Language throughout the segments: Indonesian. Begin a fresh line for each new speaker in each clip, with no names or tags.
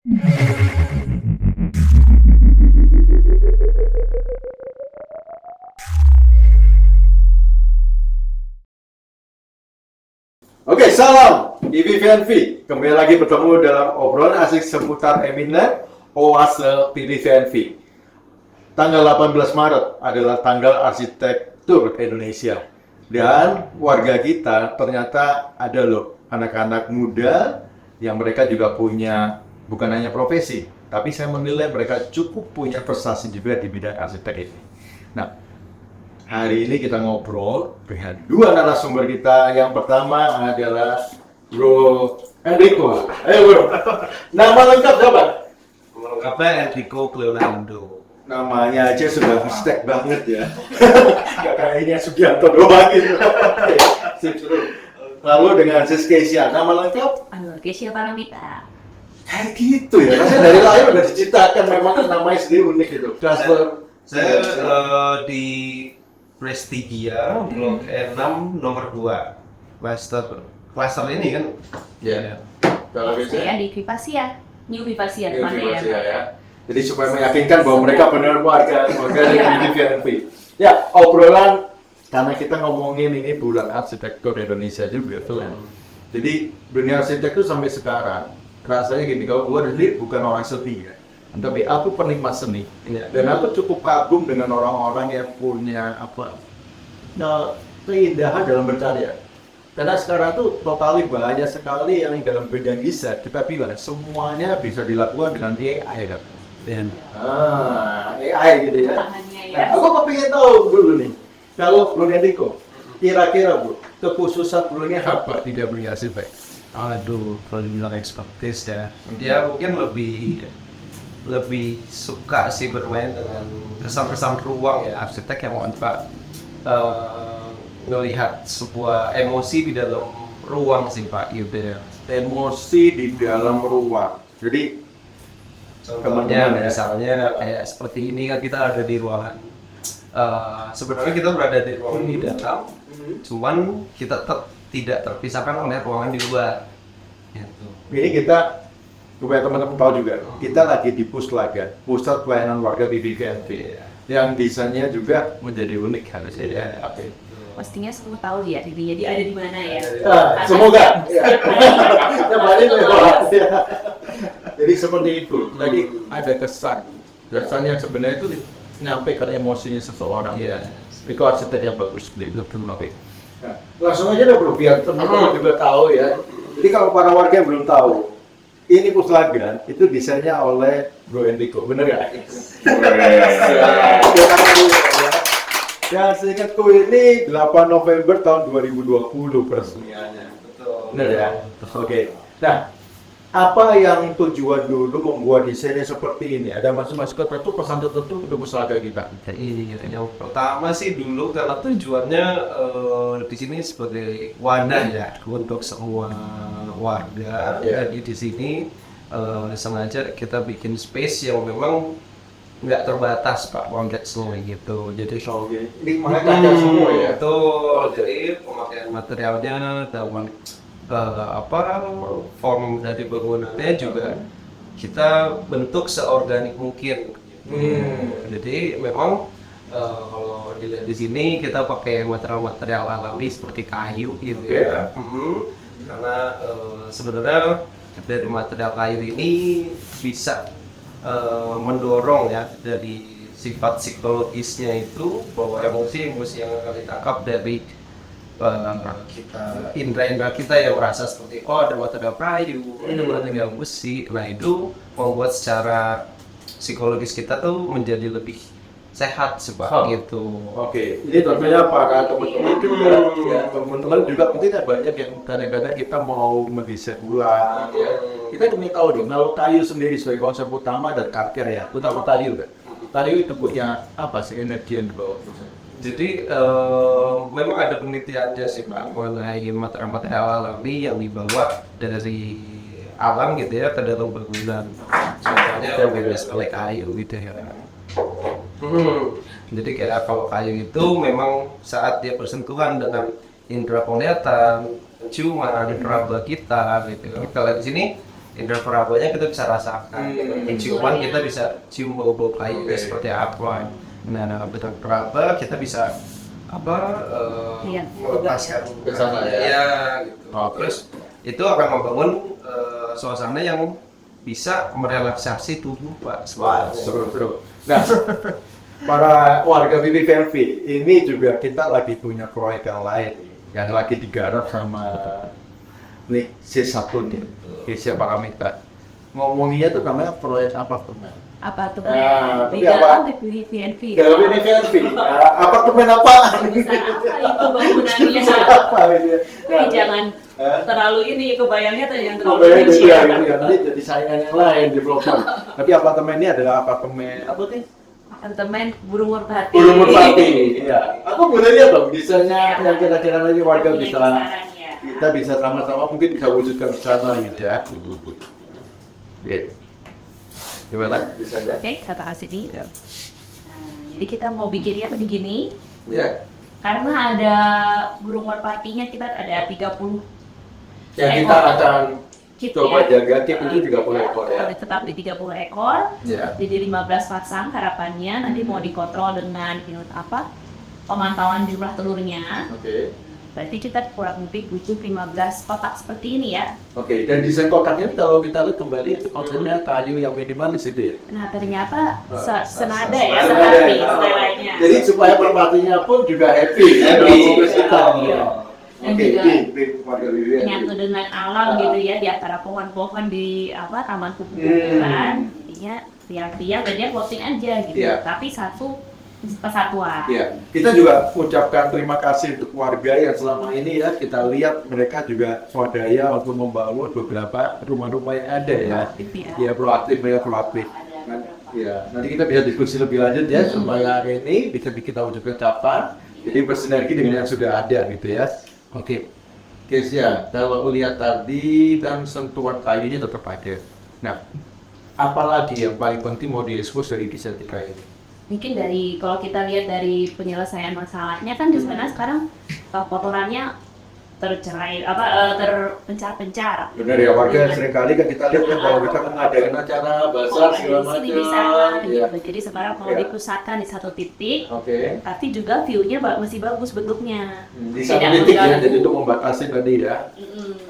Oke, salam PVVNV. Kembali lagi bertemu dalam obrolan asik seputar Eminent Oase PVVNV. Tanggal 18 Maret adalah tanggal arsitektur Indonesia. Dan warga kita ternyata ada loh anak-anak muda yang mereka juga punya bukan hanya profesi, tapi saya menilai mereka cukup punya prestasi juga di bidang arsitek ini. Nah, hari ini kita ngobrol dengan dua narasumber kita. Yang pertama adalah Bro Enrico. Ayo bro, nama lengkap siapa?
Lengkapnya Enrico Cleonando.
Namanya aja sudah hashtag banget ya. Gak kayaknya Sugianto doang gitu. Sip, seru. Lalu dengan Sis Kesia, nama lengkap?
Kesia Paramita.
Kayak gitu ya, rasanya dari lahir udah diciptakan memang namanya sendiri unik gitu. Transfer.
Saya di Prestigia Blok E6 nomor 2. Cluster ini kan?
Ya. Kalau
Saya di Vipasia, New Vipasia depannya ya.
ya. Jadi supaya meyakinkan bahwa mereka benar warga dari PVVNV. Ya, obrolan karena kita ngomongin ini bulan arsitektur Indonesia juga tuh. Jadi dunia arsitektur sampai sekarang rasanya gini, kalau gue sendiri bukan orang seni ya, tapi aku penikmat seni. Dan aku cukup kagum dengan orang-orang yang punya keindahan dalam berkarya. Karena sekarang tuh totali banyak sekali yang dalam bidang desain kita bilang semuanya bisa dilakukan dengan AI kan. AI gitu ya. Nah, aku kepingin tahu dulu nih, kalau Bro Enrico, kira-kira Bro, kekhususan Bro-nya apa di WRC?
Aduh, kalau dibilang ekspertis ya, dia mungkin lebih suka sih bermain dengan kesan-kesan ruang ya, arsitek yang mantap melihat sebuah emosi di dalam ruang sih Pak, gitu ya.
Emosi di dalam ruang. Jadi
Contohnya misalnya kayak seperti ini kan kita ada di ruangan. Sebenarnya kita berada di ruangan di dalam, cuman kita tidak terpisahkan oleh ruangan di luar. Gitu.
ini kita supaya teman-teman tahu juga, kita lagi di Puslaga, Pusat Pelayanan Warga PVVNV, yang desainnya juga menjadi unik harusnya ya. Oke.
Pastinya 10 tahun ya, jadi ada di mana ya?
Semoga. Jadi seperti itu. Tadi ada kesan yang sebenarnya itu menyampaikan emosinya seseorang.
Iya.
Itu arsiteknya bagus, itu oke. Nah, langsung aja deh bro, biar teman-teman juga tahu ya. Jadi kalau para warga yang belum tahu, ini Puslaga itu desainnya oleh Bro Enrico, bener nggak? Ya, seingatku ini 8 November tahun 2020 peresmiannya.
Betul.
Bener ya? Oke. Nah, apa yang tujuan dulu membuat desainnya seperti ini? Ada masing-masing tertentu, pesan tertentu untuk Puslaga kita?
Jadi yang pertama sih dulu karena tujuannya di sini sebagai wadah ya untuk semua warga. Jadi di sini sengaja kita bikin space yang memang nggak terbatas Pak, wanted semua gitu. Jadi
Ini makanya semua ya?
Betul. Jadi pemakaian materialnya dan form dari bangunannya juga kita bentuk seorganik mungkin. Jadi memang kalau dilihat di sini kita pakai material alami seperti kayu gitu ya. Karena sebenarnya dari material kayu ini bisa mendorong ya dari sifat psikologisnya itu bahwa emosi-emosi yang akan ditangkap dari indra-indra kita yang merasa seperti ada material kayu, ada material besi. Nah itu membuat secara psikologis kita tuh menjadi lebih sehat gitu.
Oke, ini tentunya para teman-teman juga, ya, teman-teman juga mungkin banyak yang kadang-kadang kita mau mendesain ulang, ya. Kita ingin tahu dong, kalau kayu sendiri sebagai konsep utama dan karakter ya, utama kayu kan. Kayu itu punya apa sih energi yang dibawa?
Jadi memang ada penelitiannya sih Pak mengenai material alami yang dibawa dari alam gitu ya ke dalam bangunan. Contohnya seperti kayu gitu ya. Jadi kayak kalau kayu itu memang saat dia bersentuhan dengan indera penglihatan, ciuman, indera kita gitu. Kalau di sini indra perabanya kita bisa rasakan. Ciuman kita bisa cium bau-bau kayu seperti apa. Nah, bentuk peraba kita bisa
Iya.
melepaskan
Ke sana, ya.
Ya, gitu. Terus itu akan membangun suasana yang bisa merelaksasi tubuh, Pak.
Wah, seru. Nah, para warga BBVNV, ini juga kita lagi punya proyek yang lain yang lagi digarap sama nih C1 nih, Asia Paramita. Ngomongnya tuh namanya proyek apa tuh?
Apa tuh?
Nah,
Di
tapi
dalam
apa?
BVNV.
Dalam BBVNV, apartemen apa?
Bisa apa itu bangunannya?
Apa ini?
Jangan terlalu ini kebayangnya tuh yang terlalu
Kebayang
rinci
gitu ya,
ya.
gitu ya. Nanti jadi saingan yang lain di developer. Tapi apartemen ini adalah apartemen apa sih?
Apartemen burung merpati.
Burung merpati. Iya. Aku boleh lihat dong desainnya yang kira-kira nanti warga
Punya
bisa
kisarannya.
kita bisa sama-sama mungkin bisa wujudkan di sana gitu ya. Gitu. Gimana? Bisa ya?
Oke, kata kasih nih. Jadi kita mau bikinnya begini.
Ya.
Karena ada burung merpatinya kita ada 30
Yang kita akan
kit
coba
ya.
jaga kit itu juga boleh ekor ya.
Harus tetap di 30 ekor.
Ya.
Jadi 15 pasang harapannya nanti mau dikontrol dengan pemantauan jumlah telurnya.
Oke.
Berarti kita kurang lebih butuh 15 kotak seperti ini ya.
Oke, dan desain kotaknya kalau kita lihat kembali kontennya kayu yang minimalis itu ya.
Nah ternyata senada ya,
Senada
seperti
ya.
istilahnya.
Jadi supaya merpatinya pun juga happy.
Iya. Dan
Oke,
juga
di warga Lidia.
menyatu dengan alam gitu ya di antara pohon-pohon di taman kuburan. Intinya tiang-tiang dan dia floating aja gitu.
Iya.
Tapi satu kesatuan.
Iya, kita juga ucapkan terima kasih untuk warga yang selama ini ya kita lihat mereka juga swadaya untuk membangun beberapa rumah-rumah yang ada ya. Ya proaktif, mereka proaktif. Ya, nanti kita bisa diskusi lebih lanjut ya supaya hari ini bisa kita wujudkan capai. Jadi bersinergi dengan yang sudah ada gitu ya. Oke, guys ya, kalau lihat tadi dan sentuhan kayunya tetap ada. Nah, apalagi yang paling penting mau diekspos dari desain tiga ini?
Mungkin kalau kita lihat dari penyelesaian masalahnya kan di sana sekarang kotorannya terpencar-pencar.
Benar ya, warga seringkali kan kita lihat kan kalau kita mengadakan acara bazar segala
Di
macam.
sana,
Iya.
gitu. Jadi sekarang kalau
Iya.
dipusatkan di satu titik,
Oke.
tapi juga view-nya masih bagus bentuknya.
Di satu titik ya, jadi untuk membatasi tadi ya.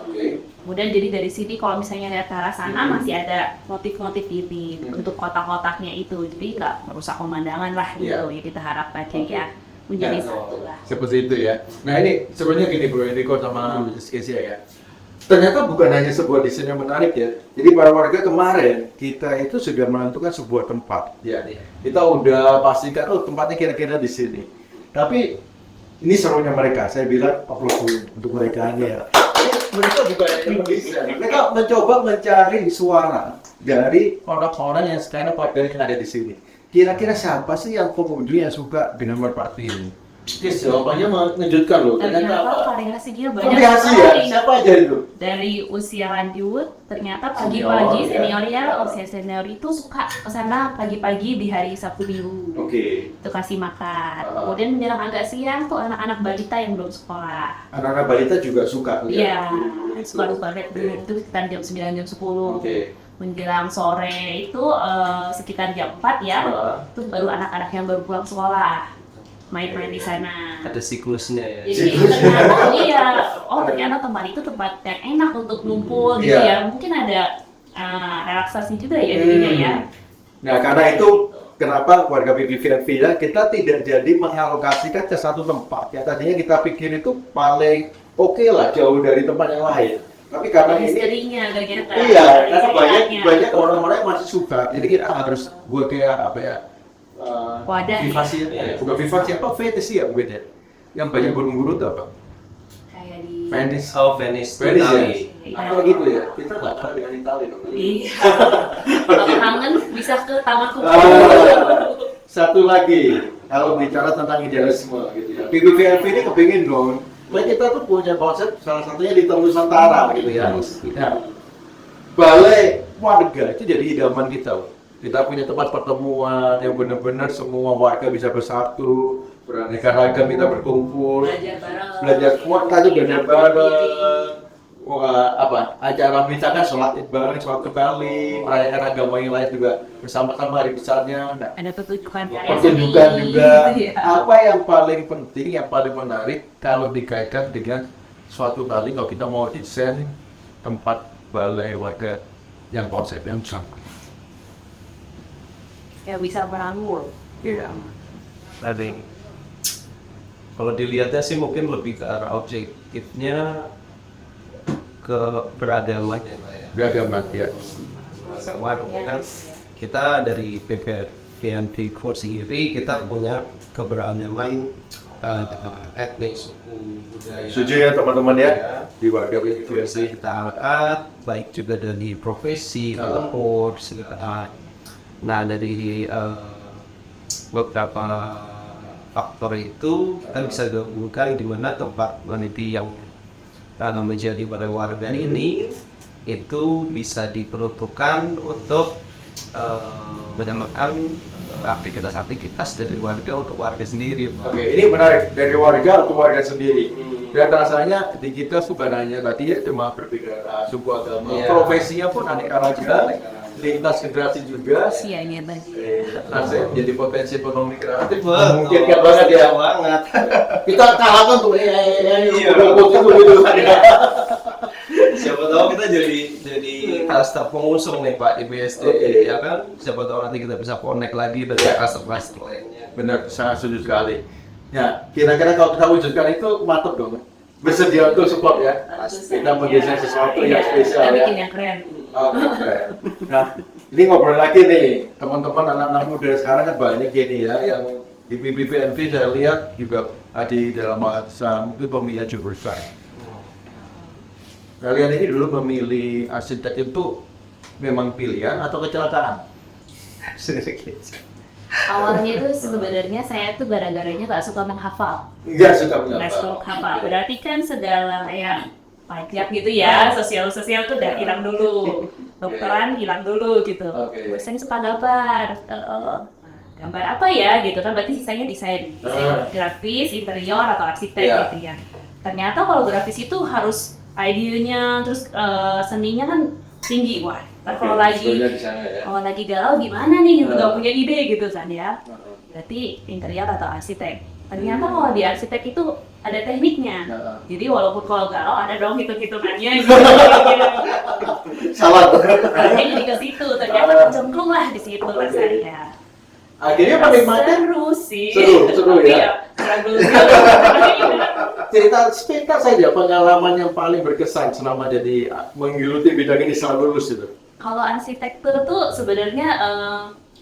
Oke.
Kemudian jadi dari sini kalau misalnya lihat ke arah sana masih ada motif-motif ini untuk kotak-kotaknya itu, jadi nggak merusak pemandangan lah gitu.
Iya.
Ya kita harapkan ya menjadi
Ya,
satu lah.
seperti itu ya. Nah ini sebenarnya gini Bro Enrico sama Kesia ya. Ternyata bukan hanya sebuah desain yang menarik ya. Jadi para warga kemarin kita itu sudah menentukan sebuah tempat. Ya, kita udah pastikan oh tempatnya kira-kira di sini. Tapi ini serunya mereka. Saya bilang aplaus dulu untuk mereka ya. Mereka juga yang mendesain. Mereka mencoba mencari suara dari orang-orang yang sekarang yang ada di sini. Kira-kira siapa sih yang pengunjung yang suka dengan merpati ini? Yes, jawabannya mengejutkan loh.
Dan ternyata variasinya banyak
Variasi ya?
sekali.
Siapa aja itu?
Dari usia lanjut, ternyata pagi-pagi
Senior,
senior ya, usia senior itu suka ke sana pagi-pagi di hari Sabtu Minggu.
Oke.
Itu kasih makan. Kemudian menjelang agak siang tuh anak-anak balita yang belum sekolah.
Anak-anak balita juga suka.
Iya, suka lihat dulu itu sekitar jam 9, jam 10.
Oke.
Menjelang sore itu sekitar jam 4 ya, itu baru anak-anak yang baru pulang sekolah main-main di sana.
Ada siklusnya ya.
Jadi ternyata ternyata tempat itu tempat yang enak untuk ngumpul gitu
Iya.
ya. Mungkin ada relaksasi juga ya jadinya ya.
Nah karena itu kenapa warga BBVNV ya kita tidak jadi mengalokasikan ke satu tempat. Ya tadinya kita pikir itu paling oke lah jauh dari tempat yang lain. Tapi karena ini
Misterinya gara-gara
iya, karena banyak orang-orang yang masih suka. Jadi kita harus buat kayak apa ya?
Wadah
Vivasi ya, bukan vivasi apa fantasi ya beda. Yang banyak burung-burung itu apa?
kayak di
Venice.
Oh, Venice,
Venice ya?
Italy.
Apa gitu ya? Kita nggak tahu dengan Italia dong.
Iya. Kalau kangen bisa ke Taman Kubu.
Satu lagi, kalau bicara tentang idealisme gitu ya. BBVNV ini kepingin dong. Kita tuh punya konsep salah satunya di Teluk Nusantara gitu ya. Nah, balai warga itu jadi idaman kita. Kita punya tempat pertemuan yang benar-benar semua warga bisa bersatu, beraneka ragam kita berkumpul,
Belajar bareng.
belajar kuat aja belajar bareng. acara misalkan sholat id bareng, sholat kembali, perayaan agama yang lain juga bersama-sama hari besarnya. Nah,
Ada pertunjukan
pertunjukan juga.
Iya.
Apa yang paling penting, yang paling menarik kalau dikaitkan dengan suatu kali kalau kita mau desain tempat balai warga yang konsep yang sama.
Ya bisa beranggur.
Iya. Tadi kalau dilihatnya sih mungkin lebih ke arah objektifnya ke beragaman ya.
Beragama ya.
Sama kan kita dari PVNV Core sendiri kita punya keberagaman etnis, suku, budaya.
Setuju ya teman-teman ya? Di warga
Biasa kita angkat, baik juga dari profesi, pelopor, segala. Nah dari beberapa faktor itu kita bisa gabungkan di mana tempat peneliti yang menjadi pada warga ini itu bisa diperuntukkan untuk mendapatkan aktivitas dari warga untuk warga sendiri.
Oke, ini menarik dari warga untuk warga sendiri. Dan rasanya di kita sebenarnya berarti ya cuma berbeda suku agama,
Iya.
profesinya pun aneka ragam, lintas generasi juga.
Iya ini tadi.
Rasanya jadi potensi ekonomi kreatif.
Betul.
Memungkinkan banget ya.
Banget.
Kita kalahkan tuh
Iya.
gitu kan ya.
Siapa tahu kita jadi staf pengusung nih Pak di BSD, ya kan? Siapa tahu nanti kita bisa connect lagi dari staf lainnya.
Benar, sangat setuju sekali. Ya, kira-kira kalau kita wujudkan itu mantap dong. Bersedia untuk support ya. Kita mendesain sesuatu yang spesial
Kita
ya.
bikin yang keren.
Oke. Nah, ini ngobrol lagi nih, teman-teman anak-anak muda sekarang kan banyak gini ya, yang di PPNV saya lihat juga ada di dalam masa mungkin pemilihan jurusan. Kalian ini dulu memilih arsitek itu memang pilihan atau kecelakaan?
Awalnya itu sebenarnya saya tuh gara-garanya gak suka menghafal.
Enggak suka
Nggak suka
menghafal.
menghafal. Berarti kan segala ya pajak gitu ya, sosial tuh udah hilang dulu. Dokteran hilang dulu gitu.
Oke.
Saya suka gambar. Gambar apa ya gitu kan, berarti sisanya desain grafis, interior atau arsitek
Iya.
gitu ya. Ternyata kalau grafis itu harus idenya terus seninya kan tinggi. Wah, ntar kalau lagi galau gimana nih gitu, gak punya ide gitu kan ya. Berarti interior atau arsitek. Ternyata kalau di arsitek itu ada tekniknya. Jadi walaupun kalau galau ada dong hitung-hitungannya gitu.
Salah.
Makanya jadi ke situ, ternyata cemplung lah di situ rasanya.
Akhirnya menikmati
Seru sih.
Seru ya.
Iya, struggle.
cerita saja pengalaman yang paling berkesan selama jadi menggeluti bidang ini selama lulus itu.
Kalau arsitektur tuh sebenarnya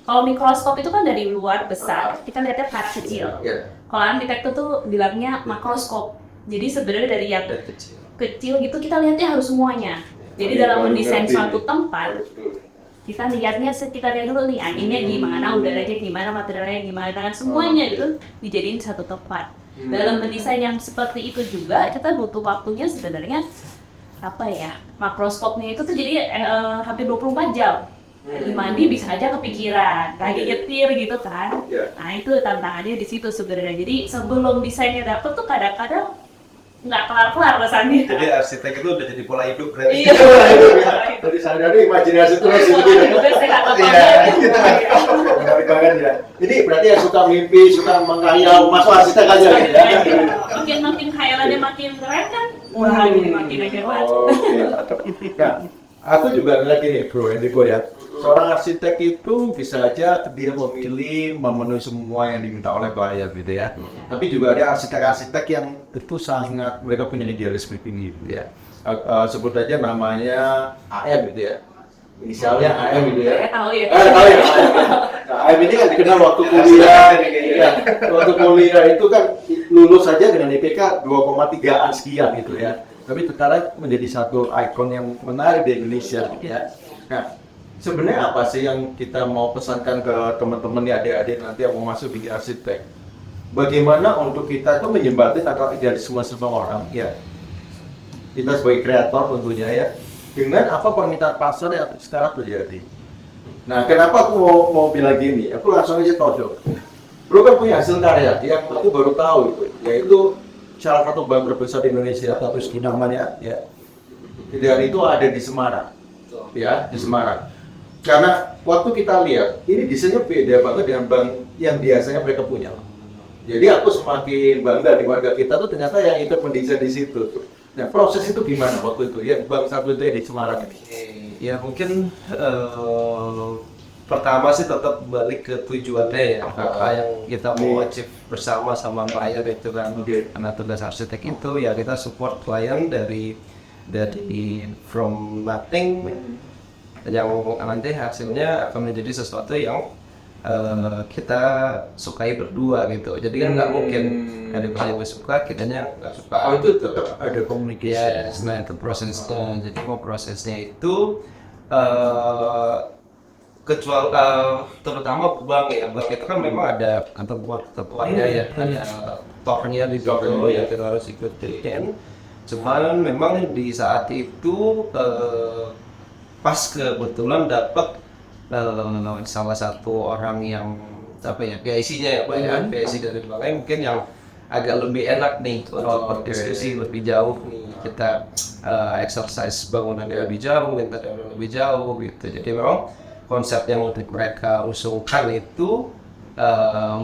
kalau mikroskop itu kan dari luar besar, kita lihatnya part kecil.
Ya.
Kalau arsitektur tuh bilangnya makroskop. Jadi sebenarnya dari yang kecil gitu kita lihatnya harus semuanya. Jadi dalam mendesain suatu tempat, kita lihatnya sekitarnya dulu nih, anginnya gimana, udaranya gimana, materialnya gimana, dengan semuanya itu dijadiin satu tempat. Dalam mendesain yang seperti itu juga kita butuh waktunya sebenarnya apa ya, makroskopnya itu tuh jadi hampir 24 jam. Lagi mandi bisa aja kepikiran, lagi nyetir gitu kan. Nah itu tantangannya di situ sebenarnya. Jadi sebelum desainnya dapet tuh kadang-kadang nggak kelar-kelar rasanya.
Jadi arsitek itu udah jadi pola hidup berarti.
Iya.
Dari sadari imajinasi terus itu.
Iya.
Menarik banget ya. Ini berarti yang suka mimpi, suka menghayal, masuk arsitek aja gitu ya.
Makin khayalannya makin keren kan, wah jadi makin hebat.
Ya, aku juga lagi nih bro, Enrico ya. Seorang arsitek itu bisa aja dia memilih memenuhi semua yang diminta oleh klien gitu ya. Tapi juga ada arsitek-arsitek yang itu sangat mereka punya idealisme tinggi gitu ya. Sebut aja namanya AM gitu ya. Inisialnya AM gitu ya.
Saya tahu ya.
Tahu ya. Nah, AM ini kan dikenal waktu kuliah. Ya, waktu kuliah itu kan lulus saja dengan IPK 2,3-an sekian gitu ya. Tapi sekarang menjadi satu ikon yang menarik di Indonesia ya. Nah, sebenarnya apa sih yang kita mau pesankan ke teman-teman ya, adik-adik nanti yang mau masuk di arsitek? Bagaimana untuk kita itu menjembatani antara idealisme semua orang ya. Kita sebagai kreator tentunya ya. Dengan apa permintaan pasar yang sekarang terjadi. Nah, kenapa aku mau bilang gini? Aku langsung aja tonjok. Bro kan punya hasil karya, yang aku baru tahu itu, yaitu salah satu bank terbesar di Indonesia, tapi namanya ya Dan itu ada di Semarang, ya di Semarang. Karena waktu kita lihat, ini desainnya beda banget dengan bank yang biasanya mereka punya. Jadi aku semakin bangga di warga kita tuh ternyata yang ikut mendesain di situ. Nah, proses itu gimana waktu itu ya Bank Sablon di Semarang ini?
Ya mungkin pertama sih tetap balik ke tujuannya ya, apa yang kita mau achieve bersama sama klien itu kan. Karena tugas arsitek itu ya kita support klien dari from nothing yang nanti hasilnya akan menjadi sesuatu yang kita sukai berdua gitu. Jadi kan nggak mungkin ada yang suka, kitanya nggak suka.
Oh itu tetap ada komunikasi.
Yes, nah itu prosesnya. Jadi mau prosesnya itu kecuali terutama bank itu kan memang ada kantor tempatnya ya, ada tornya di situ ya kita harus ikutin. Cuman memang di saat itu pas kebetulan dapat salah satu orang yang apa ya PIC-nya ya Pak ya, PIC dari bank mungkin yang agak lebih enak nih untuk berdiskusi lebih jauh nih, kita exercise bangunannya lebih jauh, interiornya lebih jauh gitu. Jadi memang konsep yang mereka usungkan itu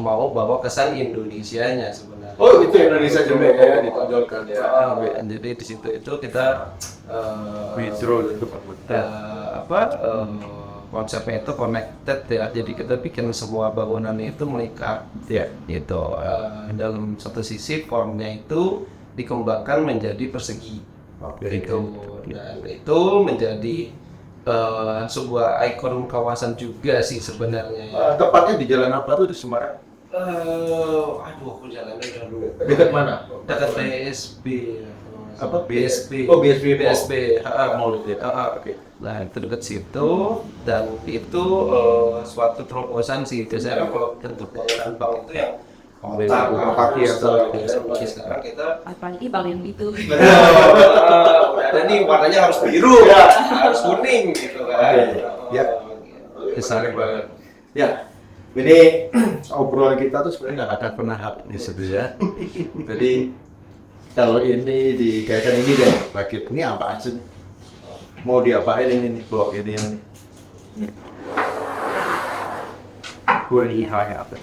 mau bawa kesan Indonesianya sebenarnya.
Oh itu Indonesia juga ya ditonjolkan ya.
Jadi di situ itu kita
Withdraw itu
konsepnya itu connected ya. Jadi kita bikin semua bangunan itu mengikat ya gitu. Dalam satu sisi formnya itu dikembangkan menjadi persegi. Gitu. Dan itu menjadi sebuah ikon kawasan juga sih sebenarnya.
Tepatnya di jalan apa tuh di Semarang?
Aku jalannya udah dulu.
Dekat mana?
Dekat BSB.
Apa?
BSB.
Oh BSB.
BSB.
Mall itu.
Oke. Nah itu dekat situ dan itu suatu terobosan sih. Biasanya kalau bentuk bangunan bank itu yang
parkir
sekarang kita
Apalagi bang yang itu.
dan ini warnanya harus biru ya, harus kuning gitu kan.
Ya.
Besar banget.
Ya. Ini obrolan kita tuh sebenarnya nggak akan pernah habis sebenarnya. Jadi kalau ini dikaitkan ini deh, bagi ini apa aja? Mau diapain ini nih blok ini yang
Kurang apa?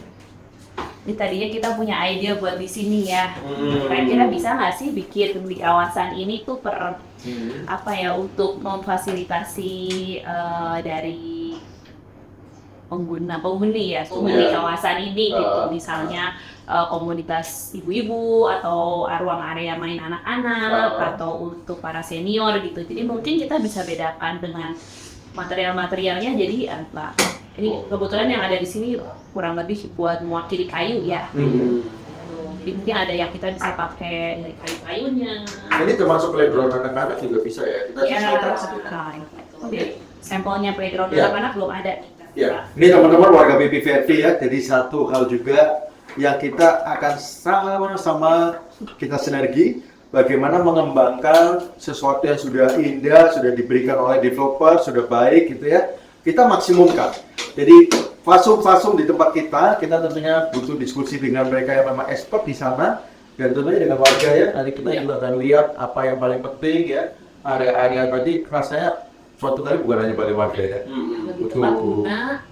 Ini tadinya kita punya ide buat di sini ya. Kira-kira bisa nggak sih bikin di kawasan ini tuh apa ya untuk memfasilitasi dari penghuni kawasan ini gitu, misalnya komunitas ibu-ibu atau ruang area main anak-anak atau untuk para senior gitu. Jadi mungkin kita bisa bedakan dengan material-materialnya. Jadi apa? Ini kebetulan yang ada di sini kurang lebih buat mewakili kayu ya. Jadi mungkin ada yang kita bisa pakai dari kayu-kayunya.
ini termasuk playground anak-anak juga bisa ya? Kita sesuaikan.
Sampelnya playground
Ya.
anak-anak belum ada.
Ya, ini teman-teman warga BPVRT ya. Jadi satu hal juga yang kita akan sama-sama kita sinergi bagaimana mengembangkan sesuatu yang sudah indah, sudah diberikan oleh developer, sudah baik gitu ya. Kita maksimumkan. Jadi fasum-fasum di tempat kita tentunya butuh diskusi dengan mereka yang memang expert di sana dan tentunya dengan warga ya. Nanti kita juga akan lihat apa yang paling penting ya. Area berarti rasanya suatu kali bukan hanya bagi warga ya.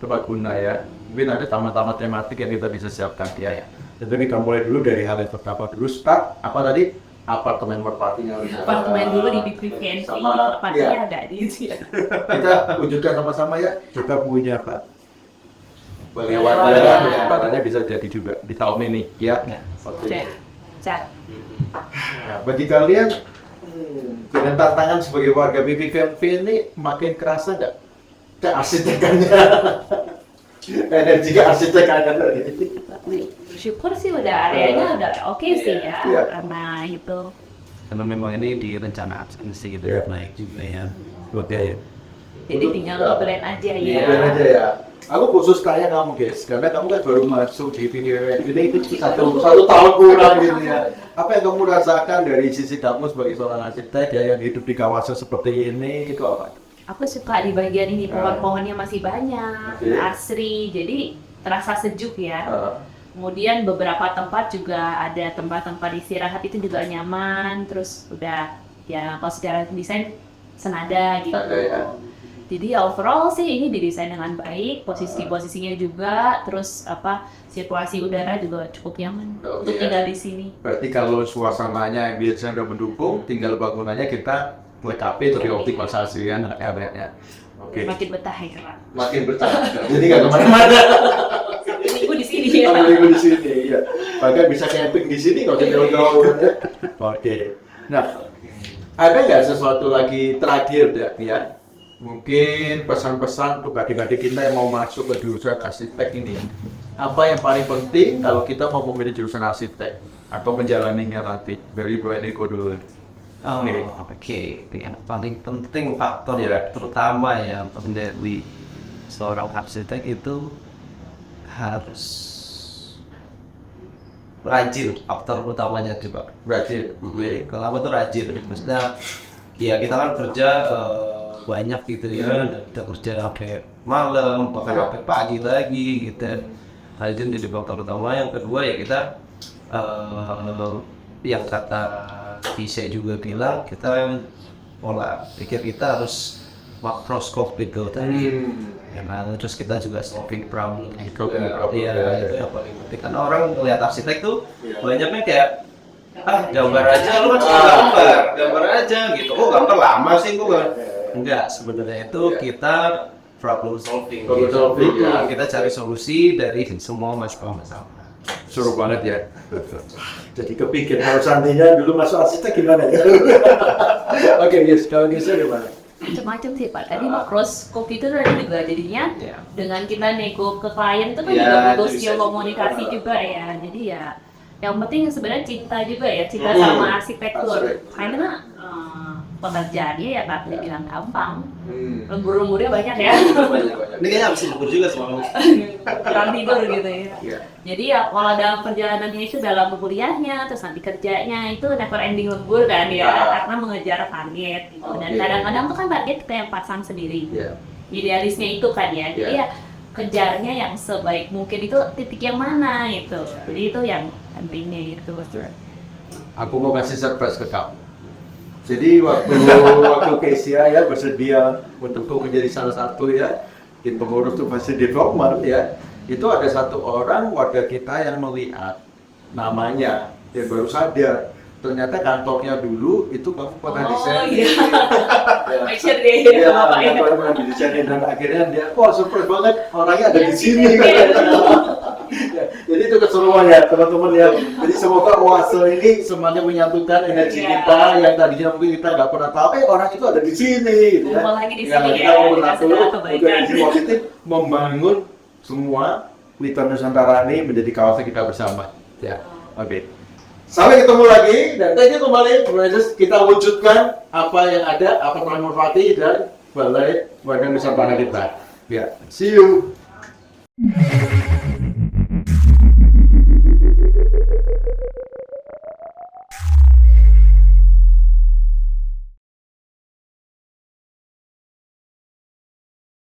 Tempat guna ya. Mungkin ada taman-taman tematik yang kita bisa siapkan ya. Jadi kita mulai dulu dari hal yang pertama dulu start apa tadi apartemen merpatinya.
Apartemen dulu di BPVRT, tempatnya ada di sini.
Kita wujudkan sama-sama ya. Kita punya Pak. Bagi warga tempatnya bisa jadi juga di tahun ini ya. Oke.
Cak.
Nah, bagi kalian dengan tantangan sebagai warga BPVMP ini makin kerasa nggak kearsitekannya? Energi kearsitekannya
Bersyukur sih udah areanya udah oke sih ya,
Iya.
karena itu.
Karena memang ini direncanakan sih gitu naik juga ya. Oke ya.
Jadi tinggal nge-blend aja ya.
Bener aja ya. Aku khusus tanya kamu guys, karena kamu kan baru masuk di BPVMP ini itu satu tahun kurang gitu ya. Apa yang kamu rasakan dari sisi kamu sebagai seorang arsitek ya yang hidup di kawasan seperti ini itu apa?
Aku suka di bagian ini, pohon-pohonnya masih banyak, asri, jadi terasa sejuk ya. Kemudian beberapa tempat juga ada tempat-tempat istirahat itu juga nyaman, terus udah ya kalau secara desain senada gitu.
Ada ya.
Jadi overall sih ini didesain dengan baik, posisinya juga, terus sirkulasi udara juga cukup nyaman
Oh,
untuk
iya.
tinggal di sini.
Berarti kalau suasananya yang biasanya udah mendukung, tinggal bangunannya kita lengkapi untuk dioptimalisasi kan area-nya. Oke.
Makin betah ya Kak.
Makin betah. Jadi nggak kemana-mana.
Sambil minggu di sini ya.
Sambil minggu di sini, ya. Bahkan bisa camping di sini kalau jauh-jauh. Oke. Nah, ada nggak sesuatu lagi terakhir ya? Mungkin pesan-pesan untuk adik-adik kita yang mau masuk ke jurusan arsitek ini. Apa yang paling penting kalau kita mau memilih jurusan arsitek atau menjalaninya nanti? Dari Bu Eniko dulu.
Oh, oke. Yang paling penting faktor ya, terutama ya menjadi seorang arsitek itu harus rajin. Faktor utamanya coba rajin. Kalau tuh rajin, maksudnya ya kita kan kerja banyak gitu ya, kita kerja sampai malam, bahkan sampai pagi lagi gitu. Rajin jadi faktor utama. Yang kedua ya kita yang kata Kisah juga bilang kita pola pikir kita harus makroskopik tadi. Terus kita juga solving problem gitu. Iya, itu yang paling penting. Karena orang melihat arsitek tuh banyaknya kayak gambar aja, lu kan cuma gambar aja gitu. Oh gambar lama sih gua. Enggak, sebenarnya itu kita problem solving.
Problem solving, ya.
Kita cari solusi dari semua masalah.
Seru banget ya. Jadi kepikir kalau seandainya dulu masuk arsitek gimana ya? Oke, yes. Kalau Gisa gimana?
Macam-macam sih Pak. Tadi makroskop itu tadi juga jadinya
Ya.
dengan kita nego ke klien itu kan
Ya,
juga butuh
itu
skill
bisa
komunikasi
juga.
juga ya. Jadi ya yang penting sebenarnya cinta juga ya, cinta sama arsitektur. Karena pengerjaannya ya Pak bilang gampang. Lembur-lemburnya banyak ya.
Ini kayaknya habis libur juga semalam.
Kurang tidur gitu ya.
Iya.
Jadi ya kalau dalam perjalanannya itu dalam kuliahnya terus nanti kerjanya itu never ending lembur kan ya, karena mengejar target gitu. Dan
Oke.
kadang-kadang tuh kan target kita yang pasang sendiri.
Iya.
Idealisnya itu kan ya. Jadi
Iya.
ya kejarnya yang sebaik mungkin itu titik yang mana gitu. Jadi itu yang pentingnya gitu.
Aku mau kasih surprise ke kamu. Jadi waktu Kesia ya bersedia untuk menjadi salah satu ya di pengurus Facility Development ya, itu ada satu orang warga kita yang melihat namanya, dia baru sadar ternyata kantornya dulu itu kamu pernah desain.
Oh iya.
Ya.
Make sure deh
Iya,
Bapak ya.
kantornya pernah didesainin dan akhirnya dia, wah surprise banget orangnya ada di sini. Ya, jadi itu keseruan ya teman-teman ya. Jadi semoga Oase ini semuanya menyatukan energi
Iya.
kita yang tadinya mungkin kita nggak pernah tahu, orang itu ada di sini. Gitu ya.
Kumpul lagi di
Ya,
sini
kita
ya,
mau
dengan
bersatu
segala
untuk
kebaikan.
energi positif membangun semua Witan Nusantara ini menjadi kawasan kita bersama. Ya, oke. Sampai ketemu lagi dan thank you kembali kita wujudkan apa yang ada, apa yang manfaati dan Balai Witan Nusantara kita. Ya, see you.